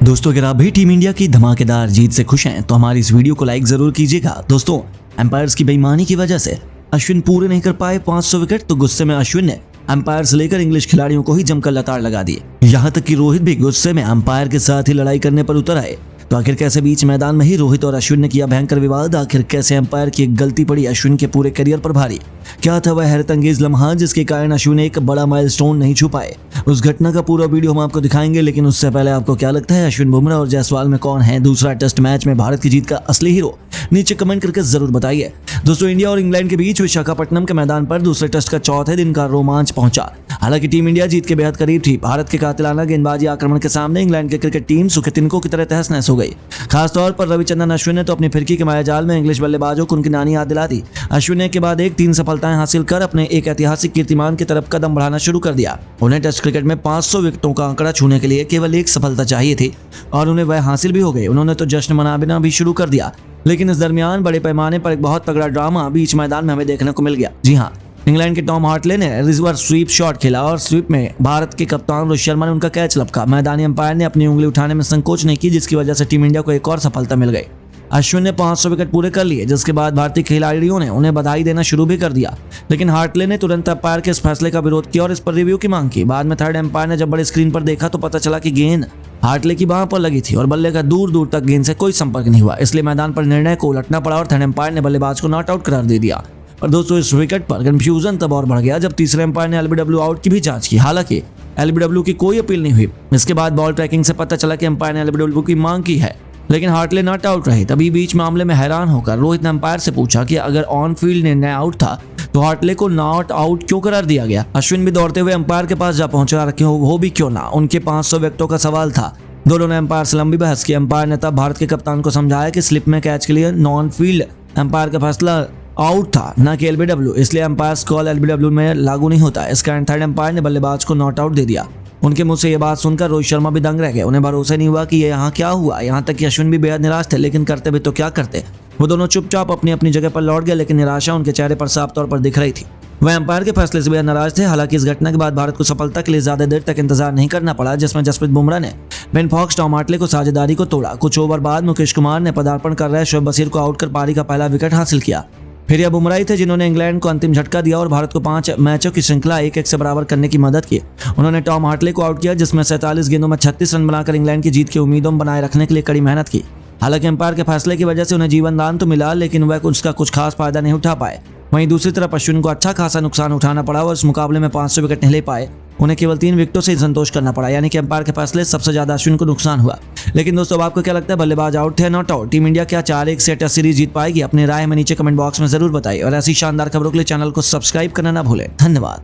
दोस्तों अगर आप भी टीम इंडिया की धमाकेदार जीत से खुश हैं तो हमारी इस वीडियो को लाइक जरूर कीजिएगा। दोस्तों एम्पायर्स की बेईमानी की वजह से अश्विन पूरे नहीं कर पाए 500 विकेट, तो गुस्से में अश्विन ने एम्पायर से लेकर इंग्लिश खिलाड़ियों को ही जमकर लताड़ लगा दिए। यहाँ तक कि रोहित भी गुस्से में एम्पायर के साथ ही लड़ाई करने पर उतर आए। तो आखिर कैसे बीच मैदान में ही रोहित और अश्विन ने किया भयंकर विवाद? आखिर कैसे एम्पायर की एक गलती पड़ी अश्विन के पूरे करियर पर भारी? क्या था वह हैरत अंगेज लम्हा जिसके कारण अश्विन एक बड़ा माइलस्टोन नहीं छू पाए? उस घटना का पूरा वीडियो हम आपको दिखाएंगे, लेकिन उससे पहले आपको क्या लगता है अश्विन, बुमराह और जायसवाल में कौन है दूसरा टेस्ट मैच में भारत की जीत का असली हीरो? नीचे कमेंट करके जरूर बताइए। दोस्तों इंडिया और इंग्लैंड के बीच विशाखापट्टनम के मैदान पर दूसरे टेस्ट का चौथे दिन का रोमांच पहुंचा। हालांकि टीम इंडिया जीत के बेहद करीब थी। भारत के कातिलाना गेंदबाजी आक्रमण के सामने इंग्लैंड की क्रिकेट टीम सूखे तिनकों की तरह तहस नहस हो गई। खासतौर पर रविचंद्रन अश्विन ने तो अपनी फिरकी के मायाजाल में इंग्लिश बल्लेबाजों को उनकी नानी याद दिला दी। अश्विन ने के बाद एक 3 सफलताएं हासिल कर अपने एक ऐतिहासिक कीर्तिमान की तरफ कदम बढ़ाना शुरू कर दिया। उन्हें टेस्ट क्रिकेट में 500 विकेटों का आंकड़ा छूने के लिए केवल एक सफलता चाहिए थी और उन्हें वह हासिल भी हो गई। उन्होंने तो जश्न मनाना भी शुरू कर दिया। लेकिन इस दरमियान बड़े पैमाने पर एक बहुत तगड़ा ड्रामा बीच मैदान में हमें देखने को मिल गया। जी हाँ, इंग्लैंड के टॉम हार्टले ने रिवर्स स्वीप शॉट खेला और स्वीप में भारत के कप्तान रोहित शर्मा ने उनका कैच लपका। मैदानी अंपायर ने अपनी उंगली उठाने में संकोच नहीं की, जिसकी वजह से टीम इंडिया को एक और सफलता मिल गई। अश्विन ने 500 विकेट पूरे कर लिए, जिसके बाद भारतीय खिलाड़ियों ने उन्हें बधाई देना शुरू भी कर दिया। लेकिन हार्टले ने तुरंत अंपायर के इस फैसले का विरोध किया और इस पर रिव्यू की मांग की। बाद में थर्ड अंपायर ने जब बड़े स्क्रीन पर देखा तो पता चला कि गेंद हार्टले की बांह पर लगी थी और बल्ले का दूर दूर तक गेंद से कोई संपर्क नहीं हुआ। इसलिए मैदान पर निर्णय को उलटना पड़ा और थर्ड अंपायर ने बल्लेबाज को नॉट आउट करार दे दिया। और दोस्तों इस विकेट पर कंफ्यूजन तब और बढ़ गया जब तीसरे अंपायर ने एलबीडब्ल्यू आउट की भी जांच की। हालांकि एलबीडब्ल्यू की कोई अपील नहीं हुई। इसके बाद बॉल ट्रैकिंग से पता चला कि अंपायर ने एलबीडब्ल्यू की मांग की है, लेकिन हार्टले नॉट आउट रहे। तभी बीच मामले में हैरान होकर रोहित ने अंपायर से पूछा कि अगर ऑन फील्ड निर्णय आउट था तो हार्टले को नॉट आउट क्यों करार दिया गया? अश्विन भी दौड़ते हुए अंपायर के पास जा पहुंचा, हो भी क्यों ना, उनके 500 विकेटों का सवाल था। दोनों ने अंपायर से लंबी बहस की। अंपायर ने तब भारत के कप्तान को समझाया कि स्लिप में कैच के लिए नॉन फील्ड अंपायर का फैसला आउट था, न कि एलबीडब्ल्यू, इसलिए अंपायर कॉल एलबीडब्ल्यू में लागू नहीं होता। इस कारण थर्ड अंपायर ने बल्लेबाज को नॉट आउट दे दिया। उनके मुंह से ये बात सुनकर रोहित शर्मा भी दंग रह गए। उन्हें भरोसा नहीं हुआ कि ये यहाँ क्या हुआ। यहाँ तक कि अश्विन भी बेहद निराश थे, लेकिन करते भी तो क्या करते। वो दोनों चुपचाप अपनी अपनी जगह पर लौट गए, लेकिन निराशा उनके चेहरे पर साफ तौर पर दिख रही थी। वह अंपायर के फैसले से बेहद नाराज थे। हालांकि इस घटना के बाद भारत को सफलता के लिए ज्यादा देर तक इंतजार नहीं करना पड़ा, जिसमें जसप्रीत बुमराह ने बेन फॉक्स, टॉम हार्टले को साझेदारी को तोड़ा। कुछ ओवर बाद मुकेश कुमार ने पदार्पण कर रहे शोएब बशीर को आउट कर पारी का पहला विकेट हासिल किया। फिर यह बुमराह थे जिन्होंने इंग्लैंड को अंतिम झटका दिया और भारत को 5 मैचों की श्रृंखला 1-1 से बराबर करने की मदद की। उन्होंने टॉम हार्टले को आउट किया, जिसमें 47 गेंदों में 36 रन बनाकर इंग्लैंड की जीत की उम्मीदों बनाए रखने के लिए कड़ी मेहनत की। हालांकि अंपायर के फैसले की वजह से उन्हें जीवन दान तो मिला, लेकिन वह उसका कुछ खास फायदा नहीं उठा पाए। वहीं दूसरी तरफ अश्विन को अच्छा खासा नुकसान उठाना पड़ा और इस मुकाबले में 500 विकेट नहीं ले पाए। उन्हें केवल 3 विकेटों से संतोष करना पड़ा, यानी कि अंपायर के फैसले सबसे ज्यादा अश्विन को नुकसान हुआ। लेकिन दोस्तों अब आपको क्या लगता है, बल्लेबाज आउट थे नॉट आउट? टीम इंडिया क्या 4-1 से टेस्ट सीरीज जीत पाएगी? अपनी राय हमें नीचे कमेंट बॉक्स में जरूर बताइए और ऐसी शानदार खबरों के लिए चैनल को सब्सक्राइब करना ना भूलें। धन्यवाद।